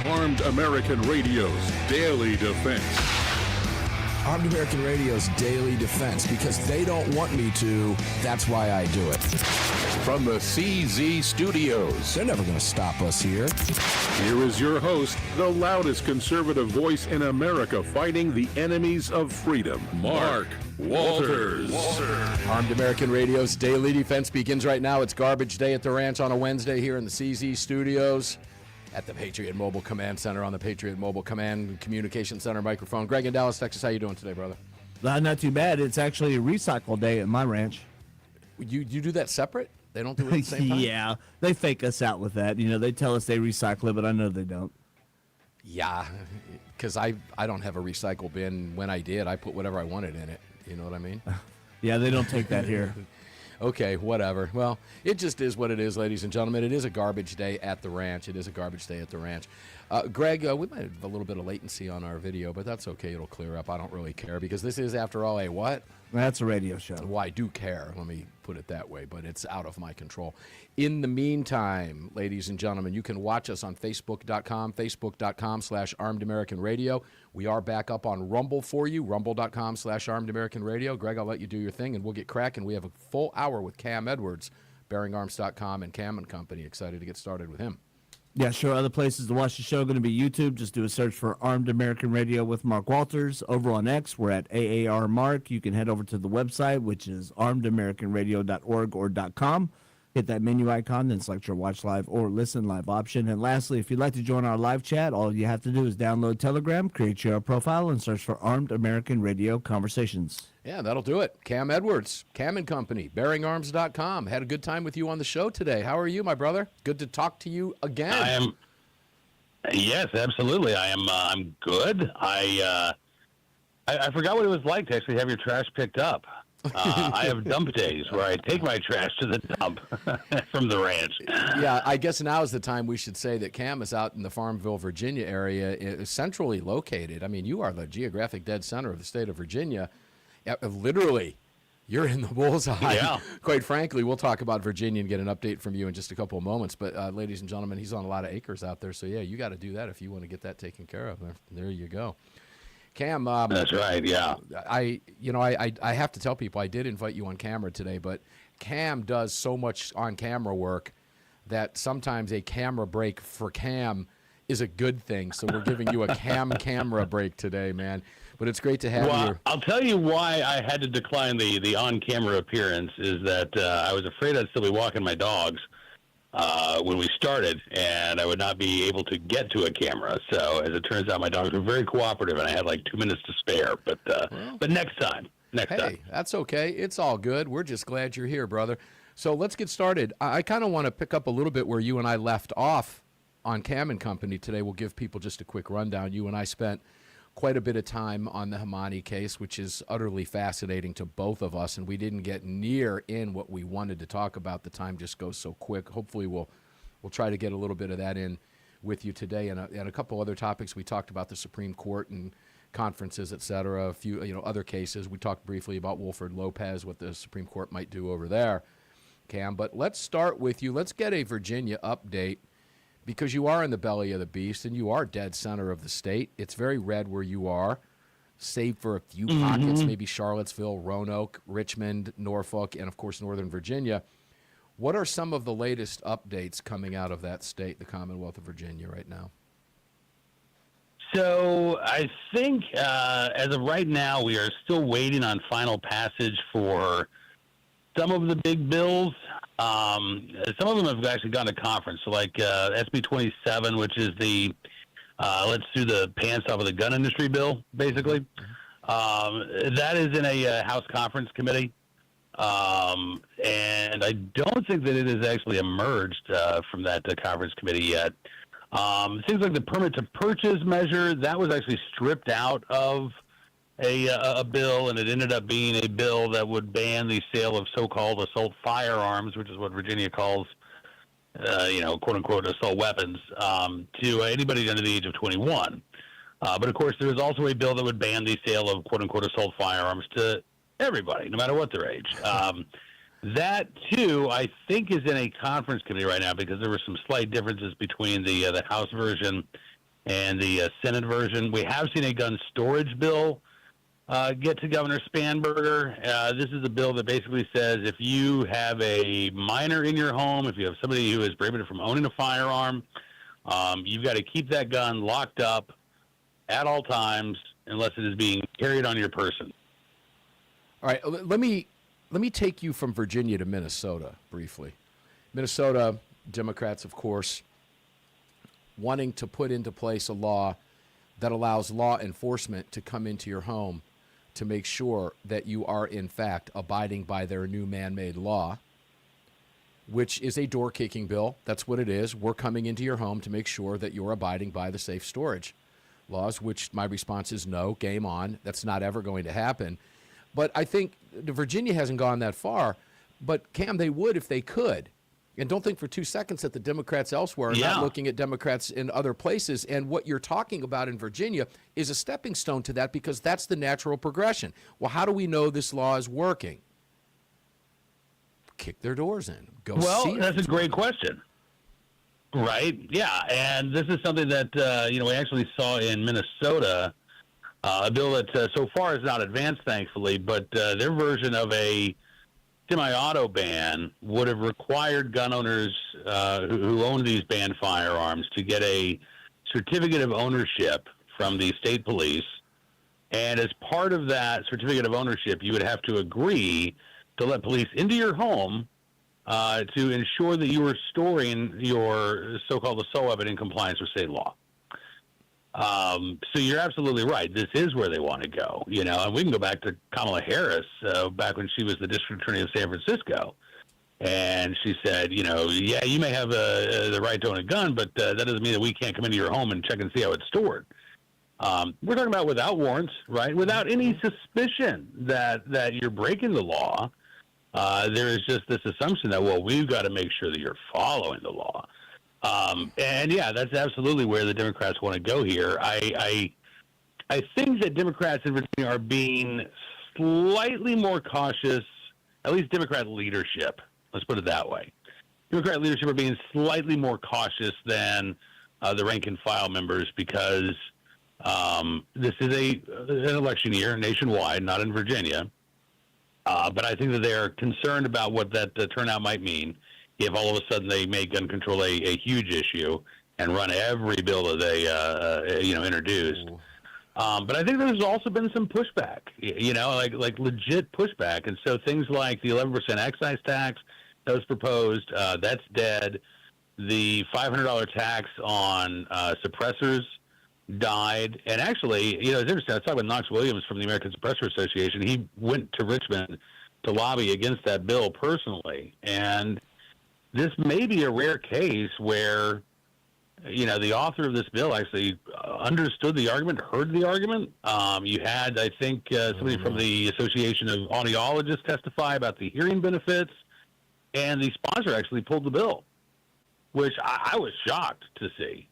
Armed American Radio's Daily Defense. Armed American Radio's Daily Defense, because they don't want me to, that's why I do it. From the CZ Studios, They're never going to stop us here. here is your host, the loudest conservative voice in America fighting the enemies of freedom, Mark Walters. Armed American Radio's Daily Defense begins right now. It's garbage day at the ranch on a Wednesday here in the CZ Studios at the Patriot Mobile Command Center on the Patriot Mobile Command Communication Center microphone. Greg in Dallas, Texas, how you doing today, brother? Not too bad. It's actually a recycle day at my ranch. You do that separate? They don't do it at the same time? Yeah, they fake us out with that. You know, they tell us they recycle it, but I know they don't. Yeah, because I don't have a recycle bin. When I did, I put whatever I wanted in it. You know what I mean? Yeah, they don't take that here. Okay, whatever. Well, it just is what it is, ladies and gentlemen. It is a garbage day at the ranch. It is a garbage day at the ranch. Greg, we might have a little bit of latency on our video, but that's okay. It'll clear up. I don't really care because this is, after all, a what? That's a radio show. Well, I do care. Let me put it that way, but it's out of my control. In the meantime, ladies and gentlemen, you can watch us on Facebook.com, Facebook.com/Armed American Radio. We are back up on Rumble for you, Rumble.com/Armed American Radio. Greg, I'll let you do your thing, and we'll get cracking. We have a full hour with Cam Edwards, BearingArms.com, and Cam and Company. Excited to get started with him. Yeah, sure. Other places to watch the show are going to be YouTube. Just do a search for Armed American Radio with Mark Walters. Over on X, we're at AAR Mark. You can head over to the website, which is armedamericanradio.org or .com. Hit that menu icon, then select your watch live or listen live option. And lastly, if you'd like to join our live chat, all you have to do is download Telegram, create your profile, and search for Armed American Radio Conversations. Yeah, that'll do it. Cam Edwards, Cam and Company, BearingArms.com. Had a good time with you on the show today. How are you, my brother? Good to talk to you again. I am. Yes, absolutely. I am. I'm good. I forgot what it was like to actually have your trash picked up. I have dump days where I take my trash to the dump from the ranch. Yeah, I guess now is the time we should say that Cam is out in the Farmville, Virginia area, centrally located. I mean, you are the geographic dead center of the state of Virginia. Literally, you're in the bullseye. Yeah. Quite frankly, we'll talk about Virginia and get an update from you in just a couple of moments. But, ladies and gentlemen, he's on a lot of acres out there. So, yeah, you got to do that if you want to get that taken care of. There you go. Cam, that's right. Yeah, I have to tell people I did invite you on camera today, but Cam does so much on-camera work that sometimes a camera break for Cam is a good thing. So we're giving you a camera break today, man. But it's great to have you. I'll tell you why I had to decline the on-camera appearance is that I was afraid I'd still be walking my dogs when we started, and I would not be able to get to a camera. So as it turns out, my dogs were very cooperative, and I had like 2 minutes to spare. But next time. Hey, that's okay. It's all good. We're just glad you're here, brother. So let's get started. I kind of want to pick up a little bit where you and I left off on Cam and Company today. We'll give people just a quick rundown. You and I spent quite a bit of time on the Hamani case, which is utterly fascinating to both of us, and we didn't get near in what we wanted to talk about. The time just goes so quick. Hopefully we'll try to get a little bit of that in with you today, and a couple other topics. We talked about the Supreme Court and conferences, et cetera, a few other cases. We talked briefly about Wilford Lopez, what the Supreme Court might do over there, Cam. But let's start with you. Let's get a Virginia update, because you are in the belly of the beast and you are dead center of the state. It's very red where you are, save for a few pockets, maybe Charlottesville, Roanoke, Richmond, Norfolk, and, of course, Northern Virginia. What are some of the latest updates coming out of that state, the Commonwealth of Virginia, right now? So I think as of right now, we are still waiting on final passage for some of the big bills. Some of them have actually gone to conference. So like SB 27, which is the let's do the pants off of the gun industry bill, basically. That is in a House conference committee. And I don't think that it has actually emerged from that conference committee yet. It seems like the permit to purchase measure, that was actually stripped out of a bill, and it ended up being a bill that would ban the sale of so-called assault firearms, which is what Virginia calls, quote-unquote assault weapons, to anybody under the age of 21. But, of course, there was also a bill that would ban the sale of quote-unquote assault firearms to everybody, no matter what their age. That, too, I think is in a conference committee right now because there were some slight differences between the House version and the Senate version. We have seen a gun storage bill get to Governor Spanberger. This is a bill that basically says if you have a minor in your home, if you have somebody who is prohibited from owning a firearm, you've got to keep that gun locked up at all times unless it is being carried on your person. All right, let me take you from Virginia to Minnesota briefly. Minnesota, Democrats, of course, wanting to put into place a law that allows law enforcement to come into your home to make sure that you are, in fact, abiding by their new man-made law, which is a door-kicking bill. That's what it is. We're coming into your home to make sure that you're abiding by the safe storage laws, which my response is no, game on. That's not ever going to happen. But I think Virginia hasn't gone that far. But, Cam, they would if they could. And don't think for 2 seconds that the Democrats elsewhere are not looking at Democrats in other places. And what you're talking about in Virginia is a stepping stone to that, because that's the natural progression. Well, how do we know this law is working? Kick their doors in. Go see it. Well, that's a great question. Right? Yeah. And this is something that, we actually saw in Minnesota, a bill that so far is not advanced, thankfully, but their version of a semi-auto ban would have required gun owners who own these banned firearms to get a certificate of ownership from the state police. And as part of that certificate of ownership, you would have to agree to let police into your home to ensure that you were storing your so-called assault weapon in compliance with state law. So you're absolutely right. This is where they want to go, and we can go back to Kamala Harris, back when she was the district attorney of San Francisco. And she said, yeah, you may have the right to own a gun, but that doesn't mean that we can't come into your home and check and see how it's stored. We're talking about without warrants, right? Without any suspicion that you're breaking the law. There is just this assumption that, well, we've got to make sure that you're following the law. And yeah, that's absolutely where the Democrats want to go here. I think that Democrats in Virginia are being slightly more cautious, at least Democrat leadership. Let's put it that way. Democrat leadership are being slightly more cautious than the rank and file members, because this is an election year nationwide, not in Virginia. But I think that they are concerned about what that turnout might mean if all of a sudden they make gun control a huge issue and run every bill that they introduced. But I think there's also been some pushback, like legit pushback. And so things like the 11% excise tax that was proposed, that's dead. The $500 tax on suppressors died. And actually, it's interesting. I was talking with Knox Williams from the American Suppressor Association. He went to Richmond to lobby against that bill personally. And this may be a rare case where, the author of this bill actually understood the argument, heard the argument. You had, I think, somebody from the Association of Audiologists testify about the hearing benefits, and the sponsor actually pulled the bill, which I was shocked to see.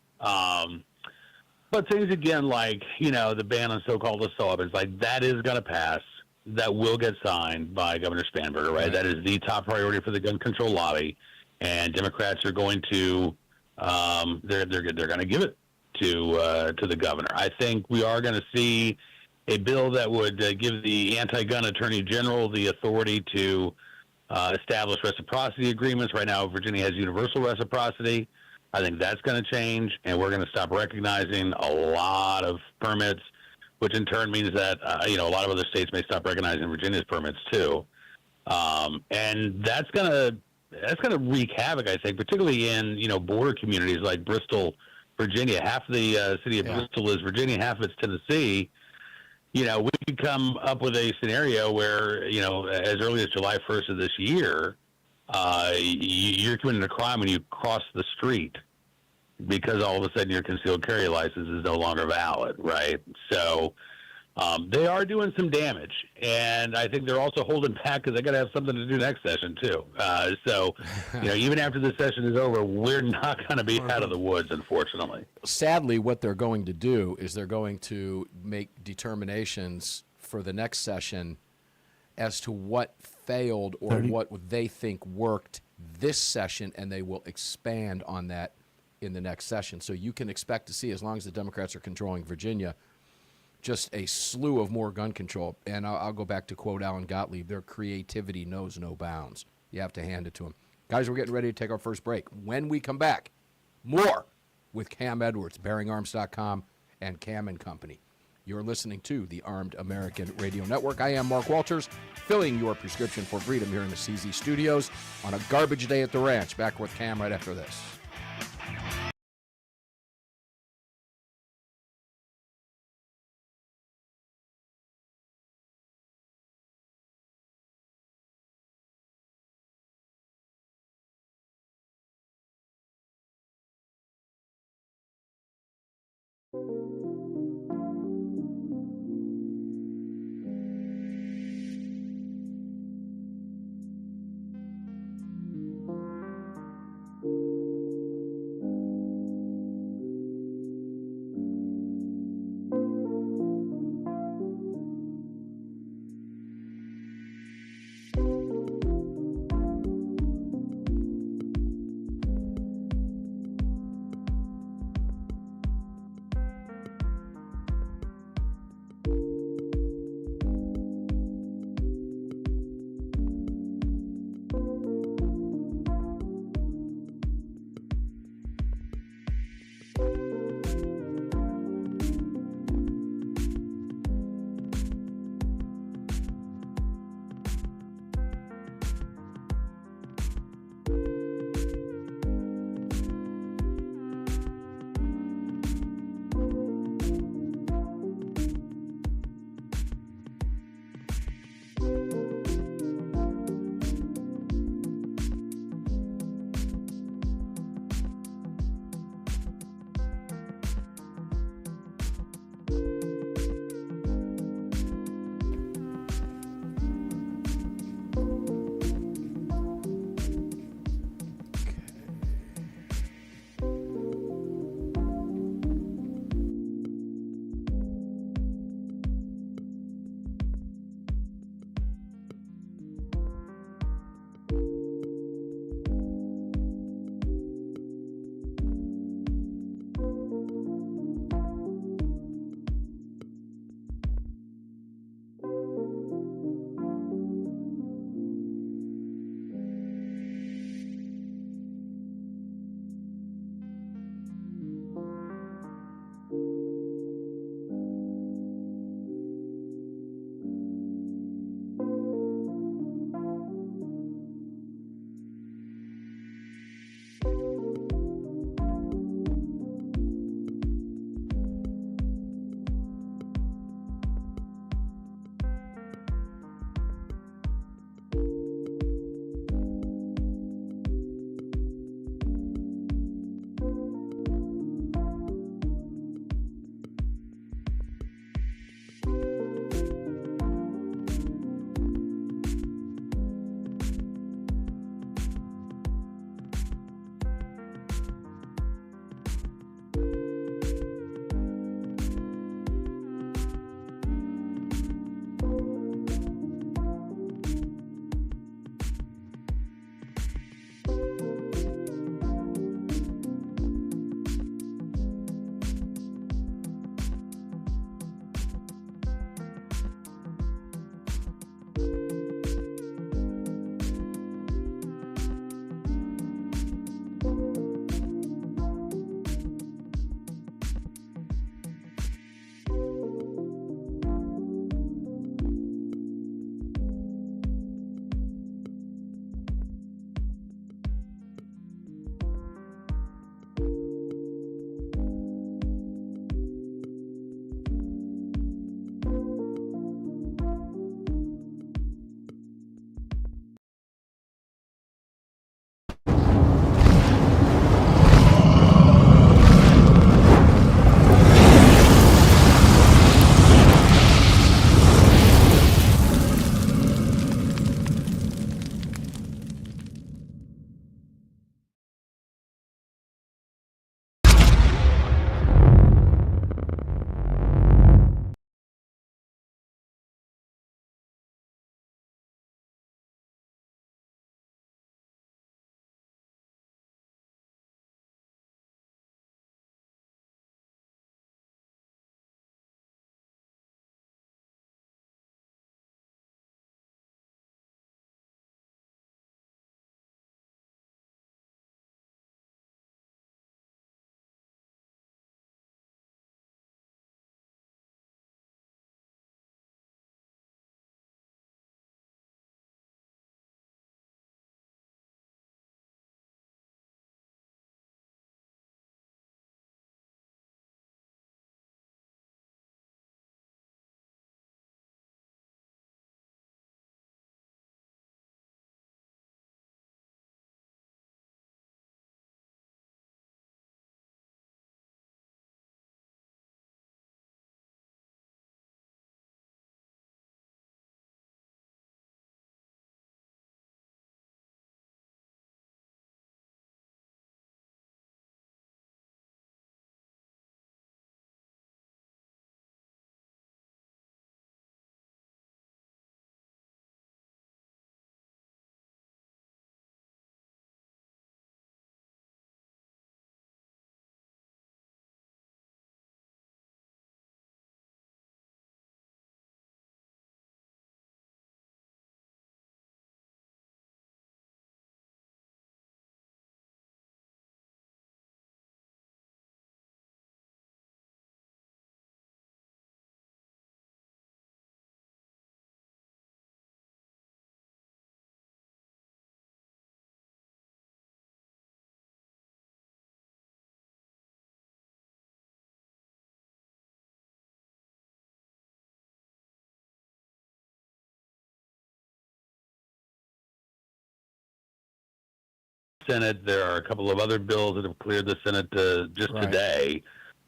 But things, again, like, the ban on so-called assault weapons, like, that is going to pass. That will get signed by Governor Spanberger, right? That is the top priority for the gun control lobby. And Democrats are going to they're going to give it to the governor. I think we are going to see a bill that would give the anti-gun attorney general the authority to establish reciprocity agreements. Right now, Virginia has universal reciprocity. I think that's going to change, and we're going to stop recognizing a lot of permits, which in turn means that a lot of other states may stop recognizing Virginia's permits too. And that's going to wreak havoc, I think, particularly in, border communities like Bristol, Virginia. Half the city of Bristol is Virginia, half of it's Tennessee. We could come up with a scenario where, as early as July 1st of this year, you're committing a crime when you cross the street because all of a sudden your concealed carry license is no longer valid, right? So they are doing some damage, and I think they're also holding back because they got to have something to do next session too. So, even after this session is over, we're not going to be out of the woods, unfortunately. Sadly, what they're going to do is they're going to make determinations for the next session as to what failed or what they think worked this session, and they will expand on that in the next session. So you can expect to see, as long as the Democrats are controlling Virginia, just a slew of more gun control. And I'll go back to quote Alan Gottlieb, their creativity knows no bounds. You have to hand it to them. Guys, we're getting ready to take our first break. When we come back, more with Cam Edwards, BearingArms.com, and Cam and Company. You're listening to the Armed American Radio Network. I am Mark Walters, filling your prescription for freedom here in the CZ studios on a garbage day at the ranch. Back with Cam right after this. Senate. There are a couple of other bills that have cleared the Senate just Right. today.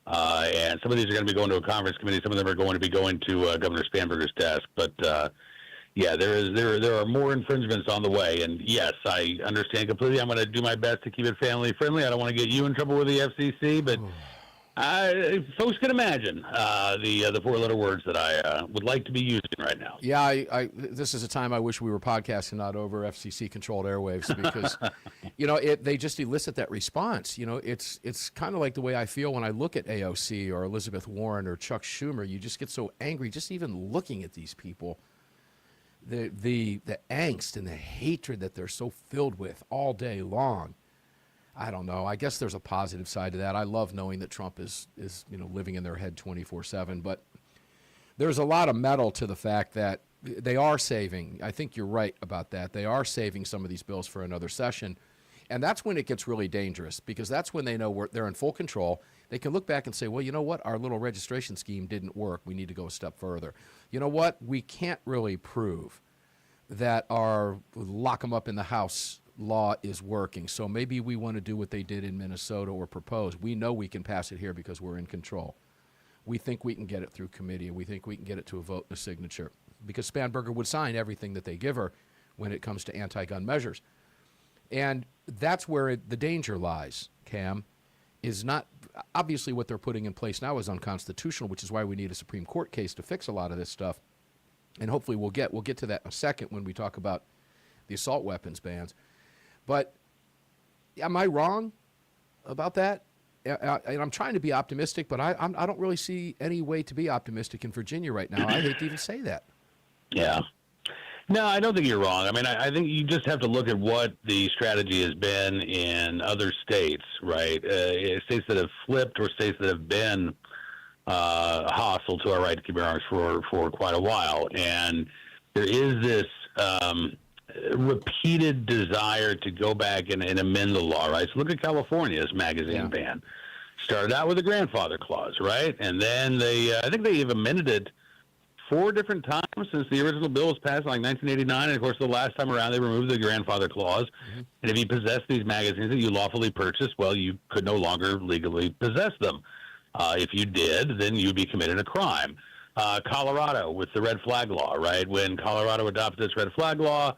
And some of these are going to be going to a conference committee. Some of them are going to be going to Governor Spanberger's desk. But yeah, there are more infringements on the way. And yes, I understand completely. I'm going to do my best to keep it family friendly. I don't want to get you in trouble with the FCC, but folks can imagine the four-letter words that I would like to be using right now. Yeah, this is a time I wish we were podcasting not over FCC-controlled airwaves because, they just elicit that response. It's kind of like the way I feel when I look at AOC or Elizabeth Warren or Chuck Schumer. You just get so angry just even looking at these people. The angst and the hatred that they're so filled with all day long. I don't know. I guess there's a positive side to that. I love knowing that Trump is living in their head 24/7. But there's a lot of metal to the fact that they are saving. I think you're right about that. They are saving some of these bills for another session. And that's when it gets really dangerous because that's when they know they're in full control. They can look back and say, well, you know what? Our little registration scheme didn't work. We need to go a step further. You know what? We can't really prove that our lock them up in the house law is working. So maybe we want to do what they did in Minnesota or propose. We know we can pass it here because we're in control. We think we can get it through committee, and we think we can get it to a vote and a signature because Spanberger would sign everything that they give her when it comes to anti-gun measures. And that's where the danger lies, Cam, is not obviously what they're putting in place now is unconstitutional, which is why we need a Supreme Court case to fix a lot of this stuff. And hopefully we'll get to that in a second when we talk about the assault weapons bans. But am I wrong about that? And I'm trying to be optimistic, but I don't really see any way to be optimistic in Virginia right now. I hate to even say that. Yeah. No, I don't think you're wrong. I mean, I think you just have to look at what the strategy has been in other states, right? States that have flipped or states that have been hostile to our right to keep our arms for quite a while. And there is this repeated desire to go back and amend the law, right? So look at California's magazine ban. Started out with a grandfather clause, right? And then I think they've amended it 4 different times since the original bill was passed in like 1989. And of course, the last time around, they removed the grandfather clause. Mm-hmm. And if you possess these magazines that you lawfully purchased, well, you could no longer legally possess them. If you did, then you'd be committing a crime. Colorado with the red flag law, right? When Colorado adopted this red flag law,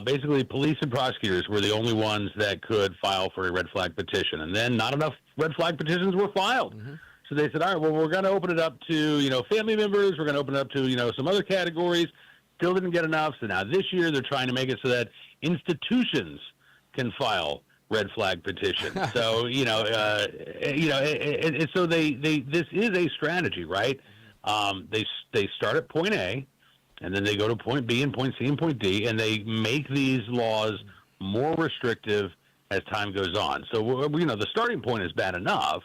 basically police and prosecutors were the only ones that could file for a red flag petition. And then not enough red flag petitions were filed. Mm-hmm. So they said, all right, well, we're going to open it up to, family members. We're going to open it up to, some other categories. Still didn't get enough. So now this year they're trying to make it so that institutions can file red flag petitions. So, so this is a strategy, right? They start at point A, and then they go to point B and point C and point D, and they make these laws more restrictive as time goes on. So, the starting point is bad enough,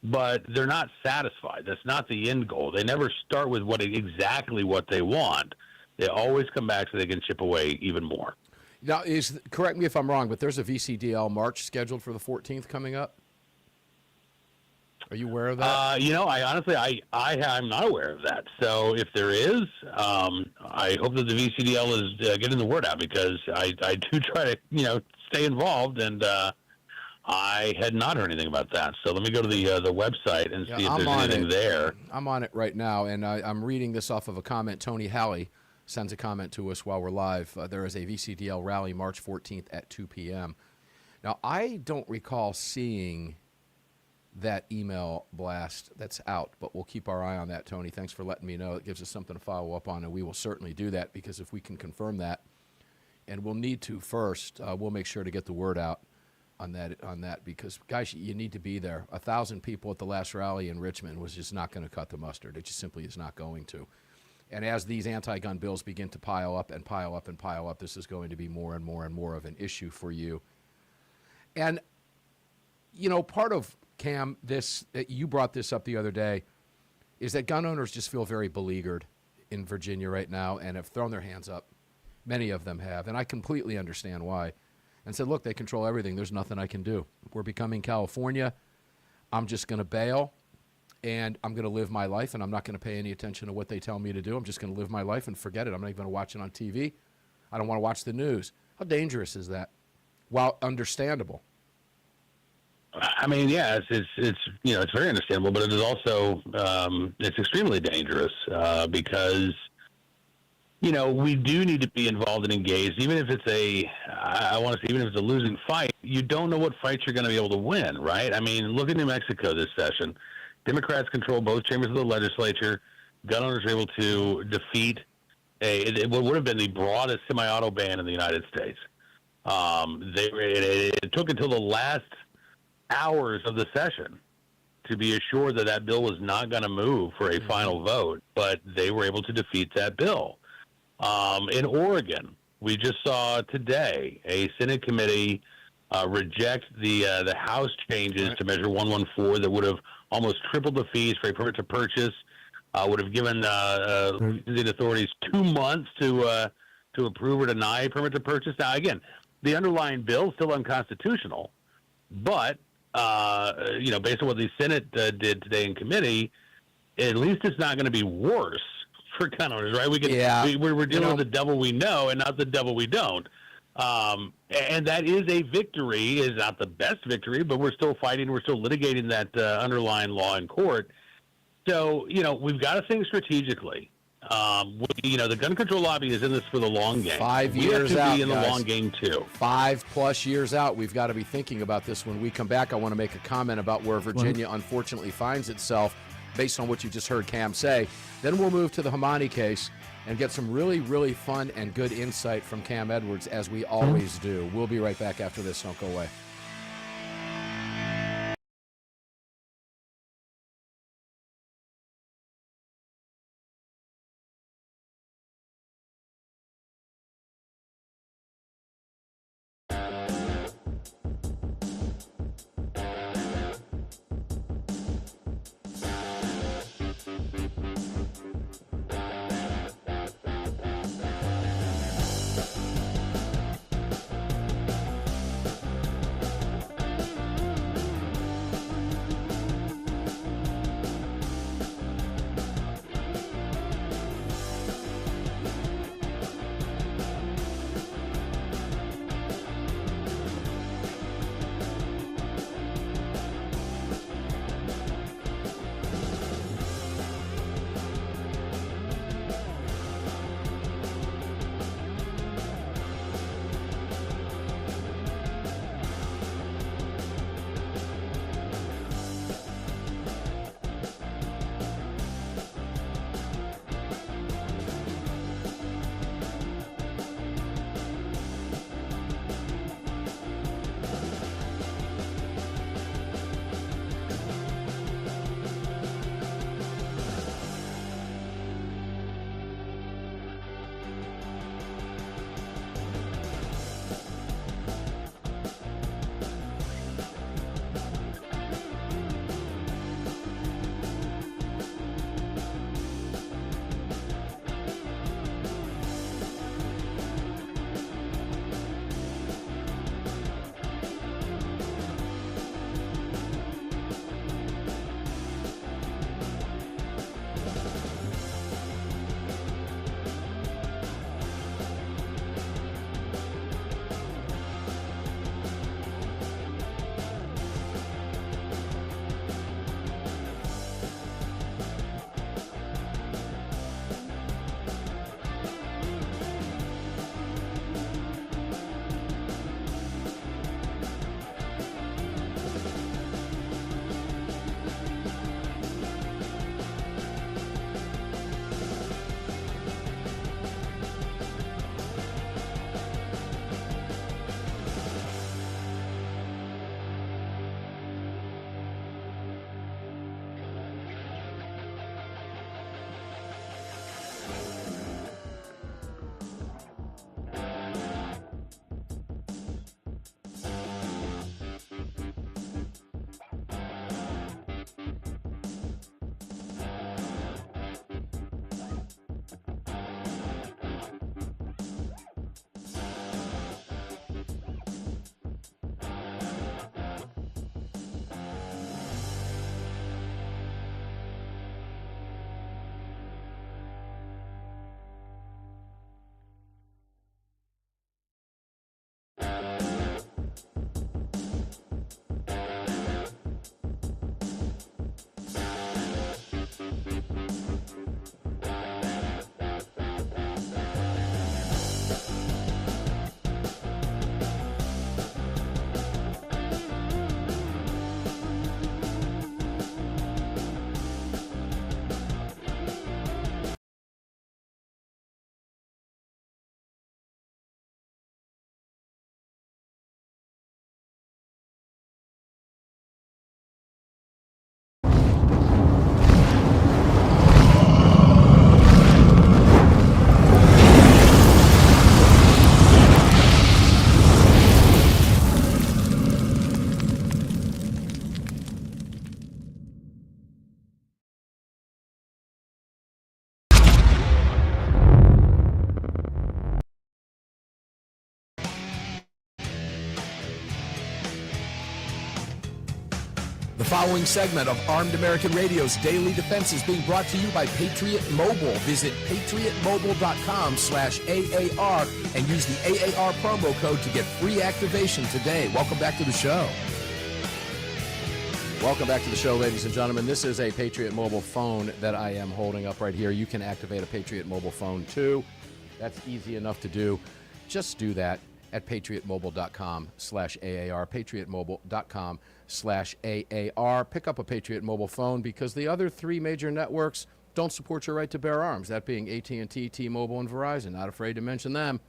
but they're not satisfied. That's not the end goal. They never start with exactly what they want. They always come back so they can chip away even more. Now, correct me if I'm wrong, but there's a VCDL march scheduled for the 14th coming up. Are you aware of that? I honestly, I'm not aware of that. So if there is, I hope that the VCDL is getting the word out because I do try to, stay involved, and I had not heard anything about that. So let me go to the website and see if there's anything there. I'm on it right now, and I'm reading this off of a comment. Tony Halley sends a comment to us while we're live. There is a VCDL rally March 14th at 2 p.m. Now, I don't recall seeing that email blast that's out, but we'll keep our eye on that, Tony. Thanks for letting me know. It gives us something to follow up on, and we will certainly do that because if we can confirm that, and we'll need to first, we'll make sure to get the word out on that because, guys, you need to be there. 1,000 people at the last rally in Richmond was just not going to cut the mustard. It just simply is not going to. And as these anti-gun bills begin to pile up and pile up and pile up, this is going to be more and more and more of an issue for you. And, part of, Cam, you brought this up the other day, is that gun owners just feel very beleaguered in Virginia right now and have thrown their hands up. Many of them have, and I completely understand why. And said, look, they control everything. There's nothing I can do. We're becoming California. I'm just going to bail, and I'm going to live my life, and I'm not going to pay any attention to what they tell me to do. I'm just going to live my life and forget it. I'm not even going to watch it on TV. I don't want to watch the news. How dangerous is that? while understandable. I mean, yeah, it's it's very understandable, but it is also it's extremely dangerous because we do need to be involved and engaged, even if it's even if it's a losing fight. You don't know what fights you're going to be able to win, right? I mean, look at New Mexico this session. Democrats control both chambers of the legislature. Gun owners were able to defeat what would have been the broadest semi-auto ban in the United States. It took until the last hours of the session to be assured that bill was not going to move for a final vote, but they were able to defeat that bill. In Oregon, we just saw today a Senate committee reject the House changes to Measure 114 that would have almost tripled the fees for a permit to purchase, would have given the authorities 2 months to approve or deny a permit to purchase. Now, again, the underlying bill is still unconstitutional, but based on what the Senate did today in committee, at least it's not going to be worse for gun owners, right? We're dealing with the devil we know and not the devil we don't. And that is a victory. It's not the best victory, but we're still fighting. We're still litigating that underlying law in court. So, we've got to think strategically. The gun control lobby is in this for the long game. 5 years out, we have to be in guys. the long game, too. 5+ years out, we've got to be thinking about this. When we come back, I want to make a comment about where Virginia unfortunately finds itself based on what you just heard Cam say. Then we'll move to the Hamani case and get some really, really fun and good insight from Cam Edwards, as we always do. We'll be right back after this. Don't go away. following segment of Armed American Radio's Daily Defense is being brought to you by Patriot Mobile. Visit patriotmobile.com/AAR and use the AAR promo code to get free activation today. Welcome back to the show. Welcome back to the show, ladies and gentlemen. This is a Patriot Mobile phone that I am holding up right here. You can activate a Patriot Mobile phone too. That's easy enough to do. Just do that at patriotmobile.com/AAR, patriotmobile.com/AAR. Pick up a Patriot Mobile phone because the other three major networks don't support your right to bear arms, that being AT&T, T-Mobile, and Verizon. Not afraid to mention them.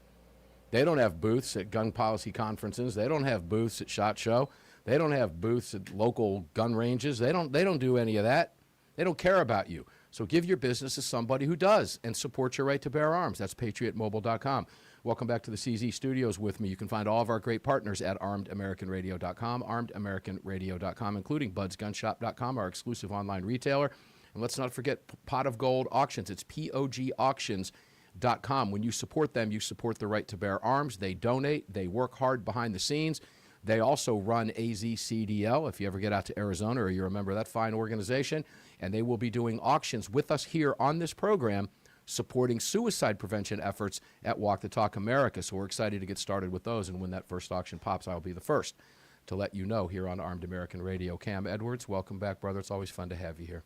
They don't have booths at gun policy conferences. They don't have booths at SHOT Show. They don't have booths at local gun ranges. They don't do any of that. They don't care about you. So give your business to somebody who does and support your right to bear arms. That's patriotmobile.com. Welcome back to the CZ Studios with me. You can find all of our great partners at armedamericanradio.com, armedamericanradio.com, including budsgunshop.com, our exclusive online retailer. And let's not forget Pot of Gold Auctions. It's POGauctions.com. When you support them, you support the right to bear arms. They donate. They work hard behind the scenes. They also run AZCDL, if you ever get out to Arizona or you're a member of that fine organization. And they will be doing auctions with us here on this program, supporting suicide prevention efforts at Walk the Talk America. So we're excited to get started with those. And when that first auction pops, I'll be the first to let you know here on Armed American Radio. Cam Edwards, welcome back, brother. It's always fun to have you here.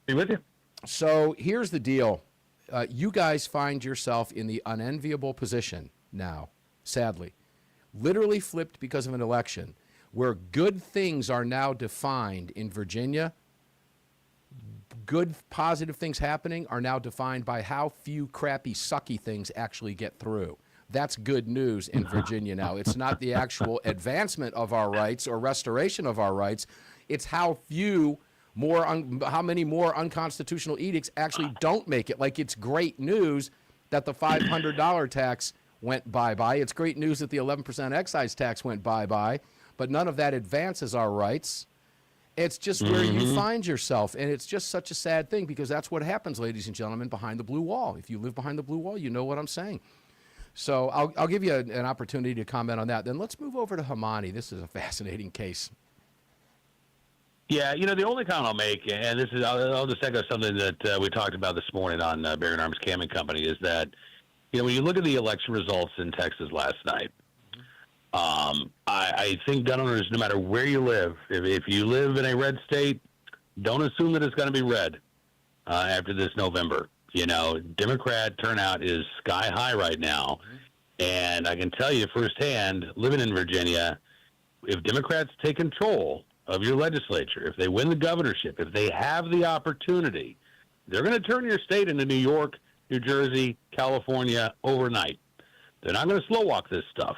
Be with you. So here's the deal. You guys find yourself in the unenviable position now, sadly, literally flipped because of an election, where good things are now defined in Virginia. Good, positive things happening are now defined by how few crappy, sucky things actually get through. That's good news in Virginia now. It's not the actual advancement of our rights or restoration of our rights. It's how how many more unconstitutional edicts actually don't make it. Like, it's great news that the $500 tax went bye-bye. It's great news that the 11% excise tax went bye-bye, but none of that advances our rights. It's just where you find yourself, and it's just such a sad thing because that's what happens, ladies and gentlemen, behind the blue wall. If you live behind the blue wall, you know what I'm saying. So I'll give you an opportunity to comment on that. Then let's move over to Hamani. This is a fascinating case. Yeah, the only comment I'll make, and this is, I'll just echo something that we talked about this morning on Bearing Arms Cam and Company, is that, when you look at the election results in Texas last night, I think gun owners, no matter where you live, if you live in a red state, don't assume that it's going to be red after this November. Democrat turnout is sky high right now. And I can tell you firsthand, living in Virginia, if Democrats take control of your legislature, if they win the governorship, if they have the opportunity, they're going to turn your state into New York, New Jersey, California overnight. They're not going to slow walk this stuff.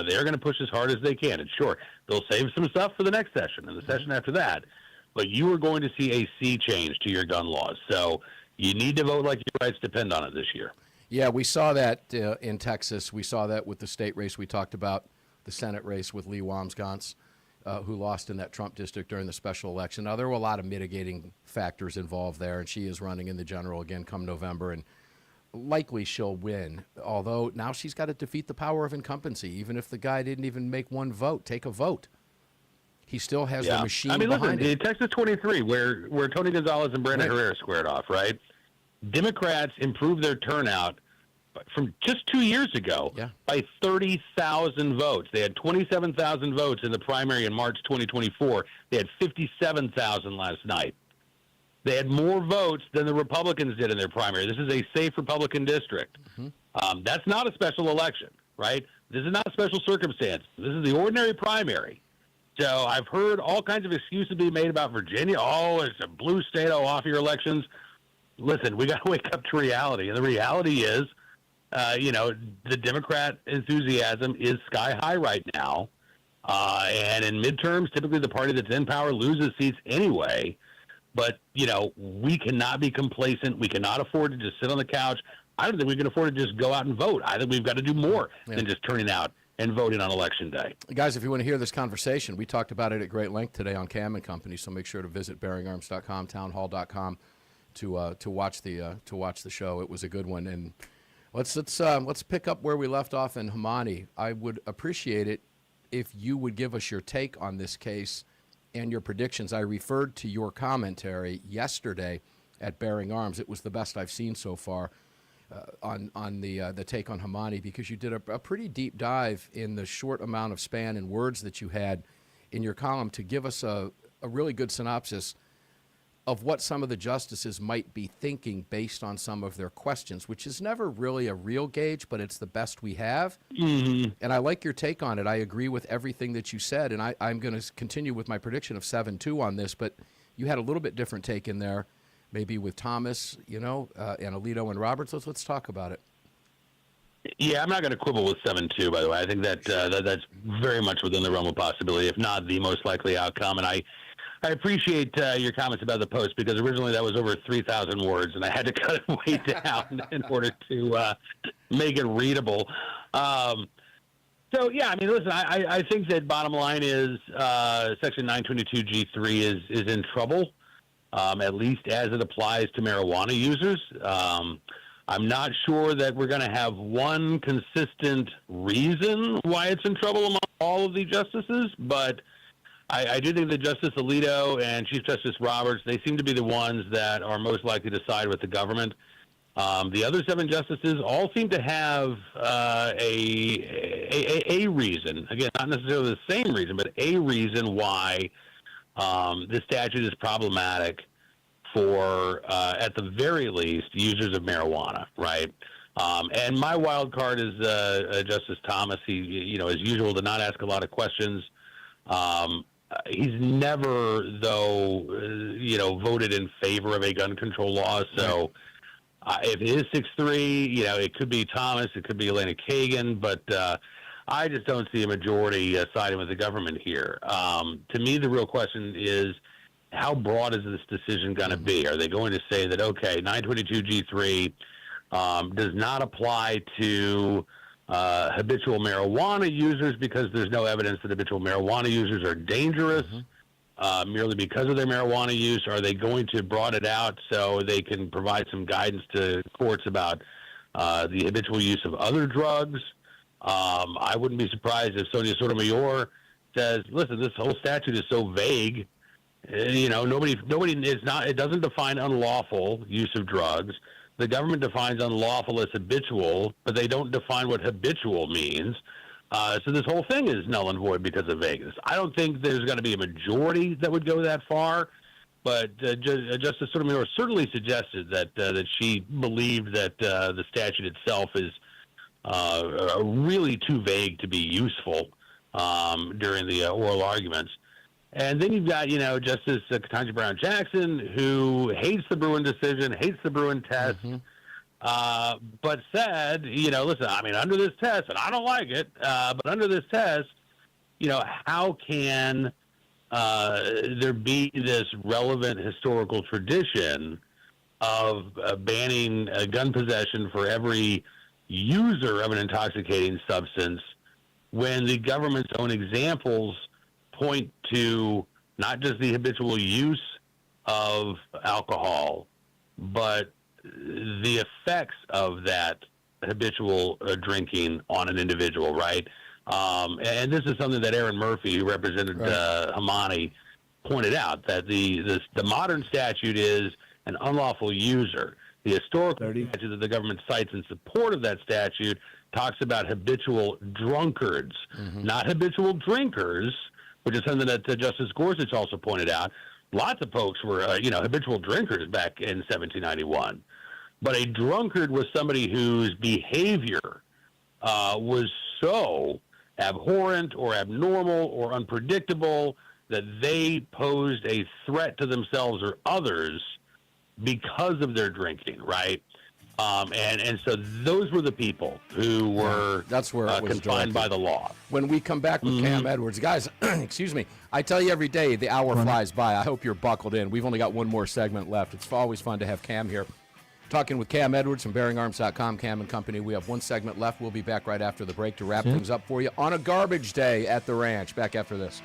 They're going to push as hard as they can. And sure, they'll save some stuff for the next session and the session after that. But you are going to see a sea change to your gun laws. So you need to vote like your rights depend on it this year. Yeah, we saw that in Texas. We saw that with the state race we talked about, the Senate race with Lee Wamsgans, who lost in that Trump district during the special election. Now, there were a lot of mitigating factors involved there, and she is running in the general again come November, and likely she'll win, although now she's got to defeat the power of incumbency. Even if the guy didn't even make one vote, take a vote. He still has the machine behind it. Texas 23, where Tony Gonzalez and Brandon Herrera squared off, right? Democrats improved their turnout from just 2 years ago by 30,000 votes. They had 27,000 votes in the primary in March 2024. They had 57,000 last night. They had more votes than the Republicans did in their primary. This is a safe Republican district. That's not a special election, right? This is not a special circumstance. This is the ordinary primary. So I've heard all kinds of excuses being made about Virginia. Oh, it's a blue state. Oh, off your elections. Listen, we got to wake up to reality. And the reality is, the Democrat enthusiasm is sky high right now. And in midterms, typically the party that's in power loses seats anyway. But, we cannot be complacent. We cannot afford to just sit on the couch. I don't think we can afford to just go out and vote. I think we've got to do more than just turning out and voting on Election Day. Guys, if you want to hear this conversation, we talked about it at great length today on Cam and Company, so make sure to visit bearingarms.com, townhall.com to watch the show. It was a good one. And let's pick up where we left off in Hamani. I would appreciate it if you would give us your take on this case and your predictions. I referred to your commentary yesterday at Bearing Arms. It was the best I've seen so far on the take on Hamani, because you did a pretty deep dive in the short amount of span and words that you had in your column to give us a really good synopsis of what some of the justices might be thinking based on some of their questions, which is never really a real gauge, but it's the best we have. Mm-hmm. And I like your take on it. I agree with everything that you said, and I'm going to continue with my prediction of 7-2 on this, but you had a little bit different take in there, maybe with Thomas, and Alito and Roberts. Let's talk about it. Yeah, I'm not going to quibble with 7-2, by the way. I think that, that's very much within the realm of possibility, if not the most likely outcome. And I appreciate your comments about the post, because originally that was over 3,000 words, and I had to cut it way down in order to make it readable. So, yeah, I mean, listen, I think that bottom line is Section 922G3 is in trouble, at least as it applies to marijuana users. I'm not sure that we're going to have one consistent reason why it's in trouble among all of the justices, but I do think that Justice Alito and Chief Justice Roberts, they seem to be the ones that are most likely to side with the government. The other 7 justices all seem to have a reason, again, not necessarily the same reason, but a reason why this statute is problematic for, at the very least, users of marijuana, right? And my wild card is Justice Thomas. He, as usual, did not ask a lot of questions. He's never, though, voted in favor of a gun control law. So if it is 6-3, it could be Thomas, it could be Elena Kagan, but I just don't see a majority siding with the government here. To me, the real question is, how broad is this decision going to be? Are they going to say that, okay, 922G3 does not apply to habitual marijuana users because there's no evidence that habitual marijuana users are dangerous merely because of their marijuana use? Are they going to broaden it out so they can provide some guidance to courts about the habitual use of other drugs? I wouldn't be surprised if Sonia Sotomayor says, listen, this whole statute is so vague. Nobody is not. It doesn't define unlawful use of drugs. The government defines unlawful as habitual, but they don't define what habitual means. So this whole thing is null and void because of vagueness. I don't think there's going to be a majority that would go that far, but Justice Sotomayor certainly suggested that she believed that the statute itself is really too vague to be useful during the oral arguments. And then you've got, Justice Ketanji Brown Jackson, who hates the Bruin decision, hates the Bruin test, but said, listen, I mean, under this test, and I don't like it, but under this test, how can there be this relevant historical tradition of banning gun possession for every user of an intoxicating substance when the government's own examples point to not just the habitual use of alcohol, but the effects of that habitual drinking on an individual, right? And this is something that Aaron Murphy, who represented Hamani, pointed out, that the modern statute is an unlawful user. The historical statute that the government cites in support of that statute talks about habitual drunkards, not habitual drinkers, which is something that Justice Gorsuch also pointed out. Lots of folks were, habitual drinkers back in 1791. But a drunkard was somebody whose behavior was so abhorrent or abnormal or unpredictable that they posed a threat to themselves or others because of their drinking, right? And so those were the people who were that's where it was confined by the law. When we come back with Cam Edwards, guys, excuse me, I tell you every day the hour flies by. I hope you're buckled in. We've only got one more segment left. It's always fun to have Cam here. Talking with Cam Edwards from BearingArms.com, Cam and Company. We have one segment left. We'll be back right after the break to wrap things up for you on a garbage day at the ranch. Back after this.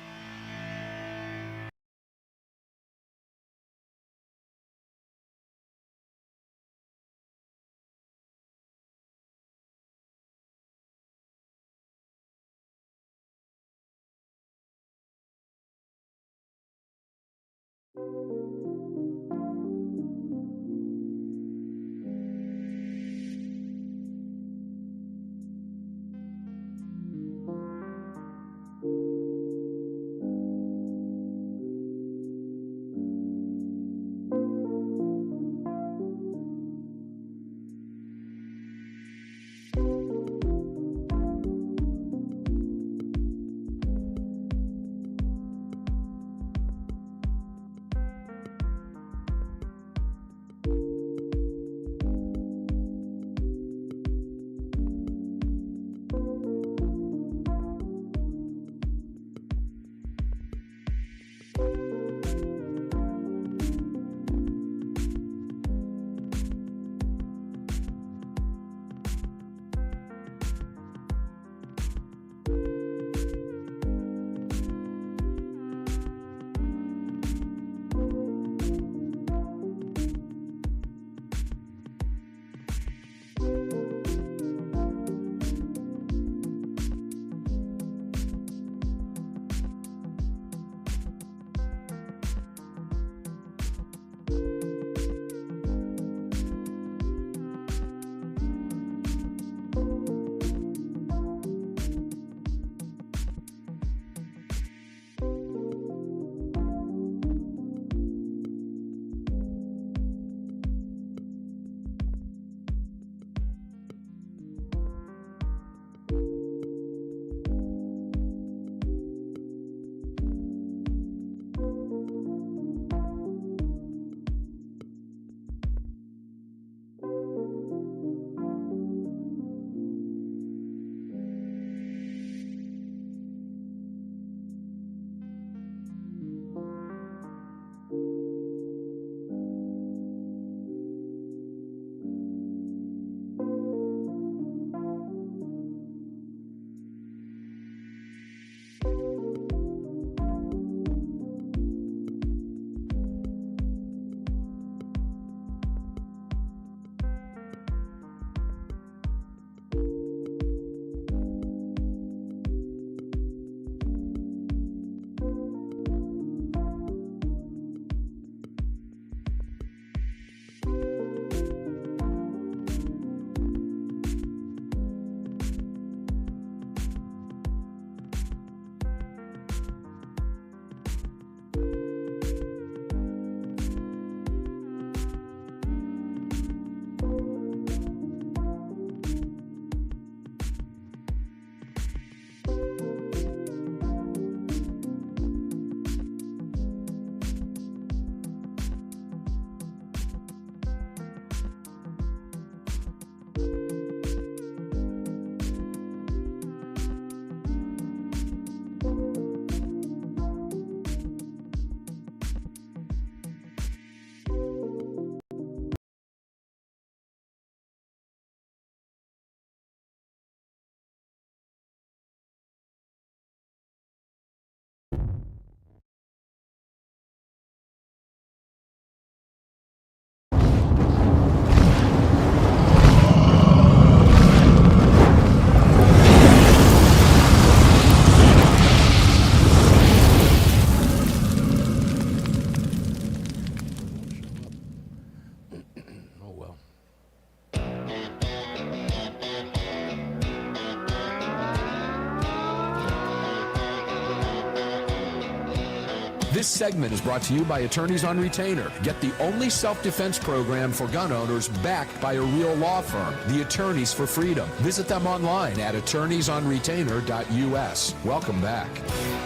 This segment is brought to you by Attorneys on Retainer. Get the only self-defense program for gun owners backed by a real law firm, the Attorneys for Freedom. Visit them online at attorneysonretainer.us. Welcome back.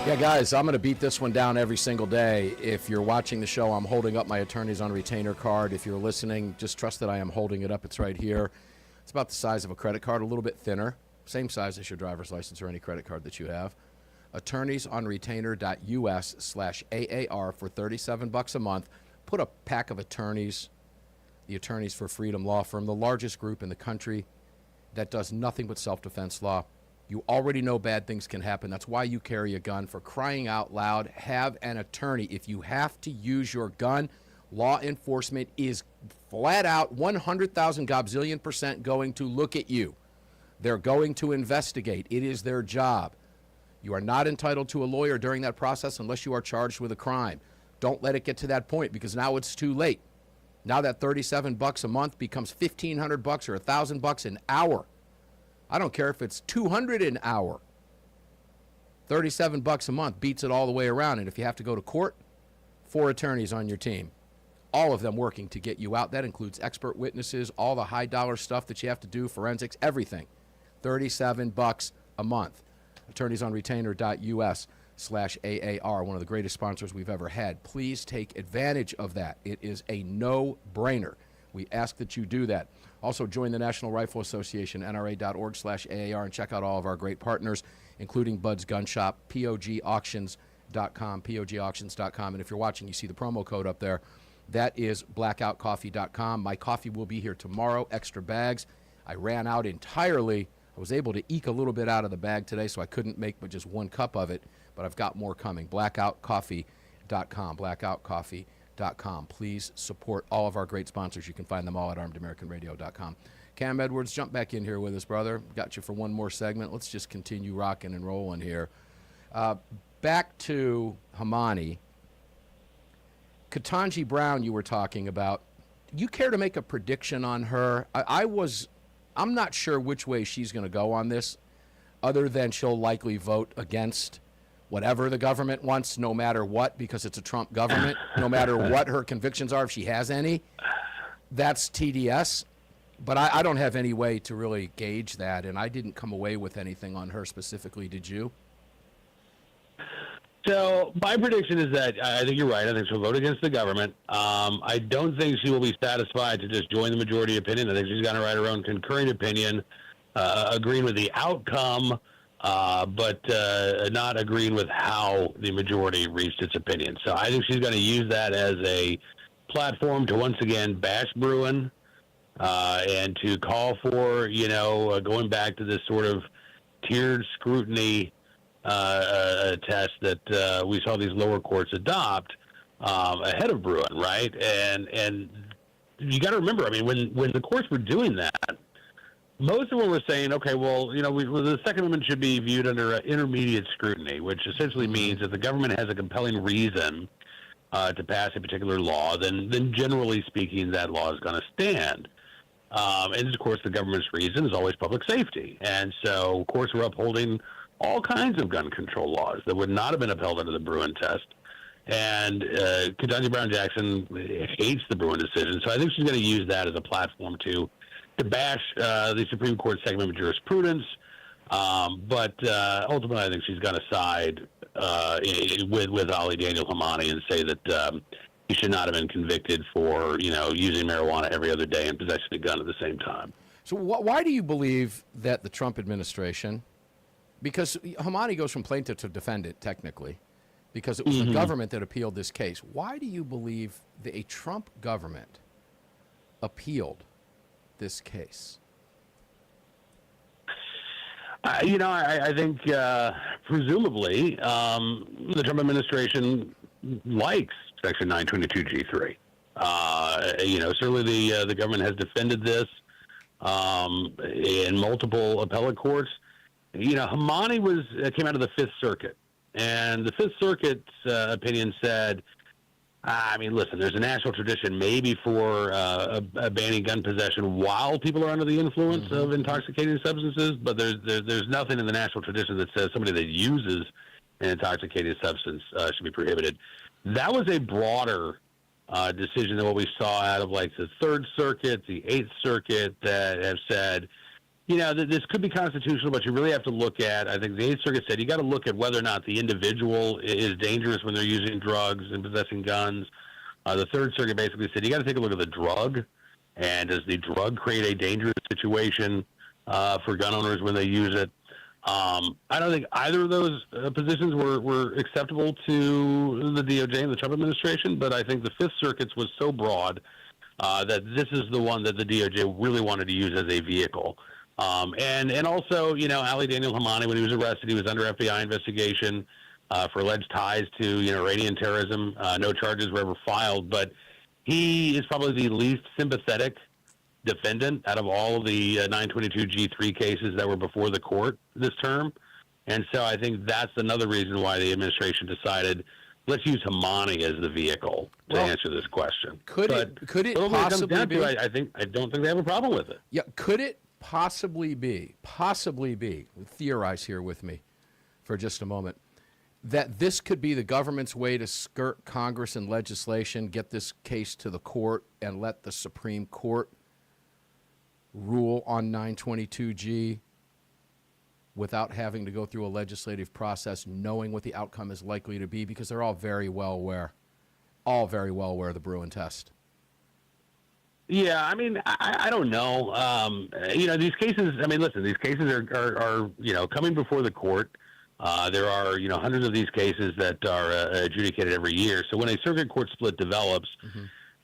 Yeah, guys, I'm going to beat this one down every single day. If you're watching the show, I'm holding up my Attorneys on Retainer card. If you're listening, just trust that I am holding it up. It's right here. It's about the size of a credit card, a little bit thinner. Same size as your driver's license or any credit card that you have. attorneysonretainer.us/AAR for $37 a month. Put a pack of attorneys, the Attorneys for Freedom law firm, the largest group in the country that does nothing but self-defense law. You already know bad things can happen. That's why you carry a gun. For crying out loud, have an attorney. If you have to use your gun, law enforcement is flat out 100,000 gobzillion % going to look at you. They're going to investigate. It is their job. You are not entitled to a lawyer during that process unless you are charged with a crime. Don't let it get to that point, because now it's too late. Now that $37 a month becomes $1,500 or $1,000 an hour. I don't care if it's $200 an hour. $37 a month beats it all the way around. And if you have to go to court, 4 attorneys on your team, all of them working to get you out. That includes expert witnesses, all the high dollar stuff that you have to do, forensics, everything. $37 a month. attorneysonretainer.us/AAR, one of the greatest sponsors we've ever had. Please take advantage of that. It is a no-brainer. We ask that you do that. Also, join the National Rifle Association, nra.org/AAR, and check out all of our great partners, including Bud's Gun Shop, POGauctions.com, POGauctions.com. And if you're watching, you see the promo code up there. That is blackoutcoffee.com. My coffee will be here tomorrow, extra bags. I ran out entirely. I was able to eke a little bit out of the bag today, so I couldn't make but just 1 cup of it, but I've got more coming. Blackoutcoffee.com, blackoutcoffee.com. Please support all of our great sponsors. You can find them all at armedamericanradio.com. Cam Edwards, jump back in here with us, brother. Got you for one more segment. Let's just continue rocking and rolling here. Back to Hamani. Ketanji Brown, you were talking about. You care to make a prediction on her? I'm not sure which way she's going to go on this, other than she'll likely vote against whatever the government wants, no matter what, because it's a Trump government, no matter what her convictions are, if she has any. That's TDS. But I don't have any way to really gauge that, and I didn't come away with anything on her specifically. Did you? So my prediction is that I think you're right. I think she'll vote against the government. I don't think she will be satisfied to just join the majority opinion. I think she's going to write her own concurring opinion, agreeing with the outcome, but not agreeing with how the majority reached its opinion. So I think she's going to use that as a platform to once again bash Bruen and to call for, going back to this sort of tiered scrutiny test that we saw these lower courts adopt ahead of Bruen, right? And you got to remember, I mean, when the courts were doing that, most of them were saying, okay, well, the Second Amendment should be viewed under intermediate scrutiny, which essentially means if the government has a compelling reason to pass a particular law, then generally speaking, that law is going to stand. And of course, the government's reason is always public safety. And so courts were upholding all kinds of gun control laws that would not have been upheld under the Bruen test. And Ketanji Brown Jackson hates the Bruen decision, so I think she's going to use that as a platform to bash the Supreme Court's Second Amendment jurisprudence. But ultimately, I think she's going to side with Ali Daniel Hamani and say that he should not have been convicted for using marijuana every other day and possessing a gun at the same time. So why do you believe that the Trump administration? Because Hamani goes from plaintiff to defendant, technically, because it was the government that appealed this case. Why do you believe that a Trump government appealed this case? I think presumably the Trump administration likes Section 922G3. Certainly the government has defended this in multiple appellate courts. Hamani came out of the Fifth Circuit, and the Fifth Circuit's opinion said, listen, there's a national tradition maybe for banning gun possession while people are under the influence of intoxicating substances, but there's nothing in the national tradition that says somebody that uses an intoxicating substance should be prohibited. That was a broader decision than what we saw out of like the Third Circuit, the Eighth Circuit, that have said, this could be constitutional, but you really have to look at, I think the Eighth Circuit said, you got to look at whether or not the individual is dangerous when they're using drugs and possessing guns. The Third Circuit basically said, you got to take a look at the drug, and does the drug create a dangerous situation for gun owners when they use it? I don't think either of those positions were acceptable to the DOJ and the Trump administration, but I think the Fifth Circuit's was so broad that this is the one that the DOJ really wanted to use as a vehicle. And also, Ali Daniel Hamani, when he was arrested, he was under FBI investigation for alleged ties to, Iranian terrorism. No charges were ever filed, but he is probably the least sympathetic defendant out of all of the 922G3 cases that were before the court this term. And so I think that's another reason why the administration decided let's use Hamani as the vehicle to answer this question. Could it possibly be? I don't think they have a problem with it. Yeah, could it possibly be, theorize here with me for just a moment, that this could be the government's way to skirt Congress and legislation, get this case to the court, and let the Supreme Court rule on 922G without having to go through a legislative process, knowing what the outcome is likely to be, because they're all very well aware of the Bruin test. Yeah, I mean, I don't know. These cases, I mean, listen, these cases are coming before the court. There are, hundreds of these cases that are adjudicated every year. So when a circuit court split develops,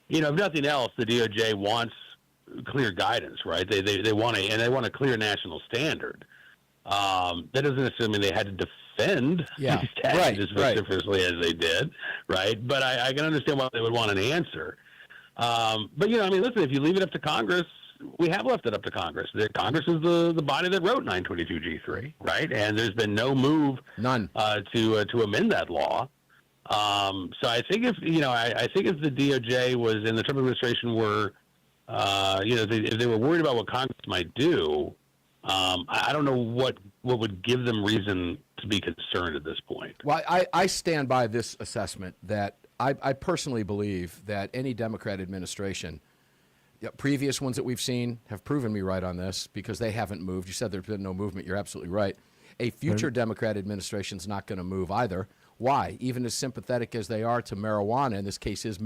if nothing else, the DOJ wants clear guidance, right? They want a clear national standard. That doesn't necessarily mean they had to defend these tests as vociferously as they did, right? But I can understand why they would want an answer. But listen, if you leave it up to Congress, we have left it up to Congress. Congress is the body that wrote 922G3, right? And there's been no move to amend that law. So I think if the DOJ was in the Trump administration were, if they were worried about what Congress might do, I don't know what would give them reason to be concerned at this point. Well, I stand by this assessment that I personally believe that any Democrat administration, previous ones that we've seen have proven me right on this because they haven't moved. You said there's been no movement. You're absolutely right. A future Democrat administration is not going to move either. Why? Even as sympathetic as they are to marijuana, in this case is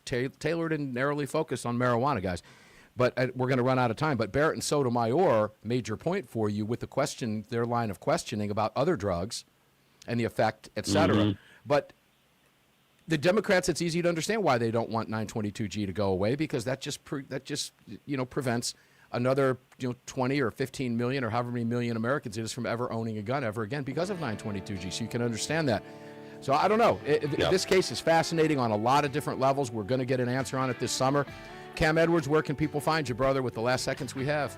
tailored and narrowly focused on marijuana, guys. But we're going to run out of time. But Barrett and Sotomayor made your point for you with the question, their line of questioning about other drugs and the effect, et cetera. But the Democrats, it's easy to understand why they don't want 922G to go away, because that just prevents another 20 or 15 million or however many million Americans it is from ever owning a gun ever again because of 922G. So you can understand that. So I don't know. This case is fascinating on a lot of different levels. We're going to get an answer on it this summer. Cam Edwards, where can people find you, brother, with the last seconds we have?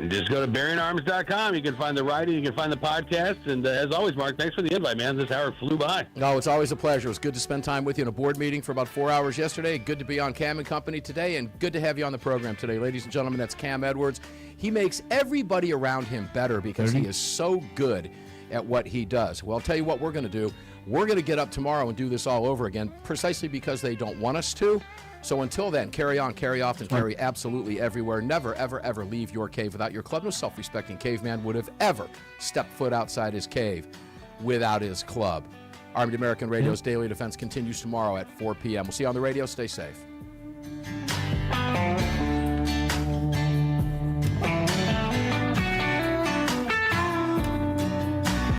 Just go to BearingArms.com. You can find the writing, you can find the podcast. And as always, Mark, thanks for the invite, man. This hour flew by. No, it's always a pleasure. It was good to spend time with you in a board meeting for about 4 hours yesterday. Good to be on Cam and Company today, and good to have you on the program today. Ladies and gentlemen, that's Cam Edwards. He makes everybody around him better because he is so good at what he does. Well, I'll tell you what we're going to do. We're going to get up tomorrow and do this all over again, precisely because they don't want us to. So until then, carry on, carry often, carry absolutely everywhere. Never, ever, ever leave your cave without your club. No self-respecting caveman would have ever stepped foot outside his cave without his club. Armed American Radio's Daily Defense continues tomorrow at 4 p.m. We'll see you on the radio. Stay safe.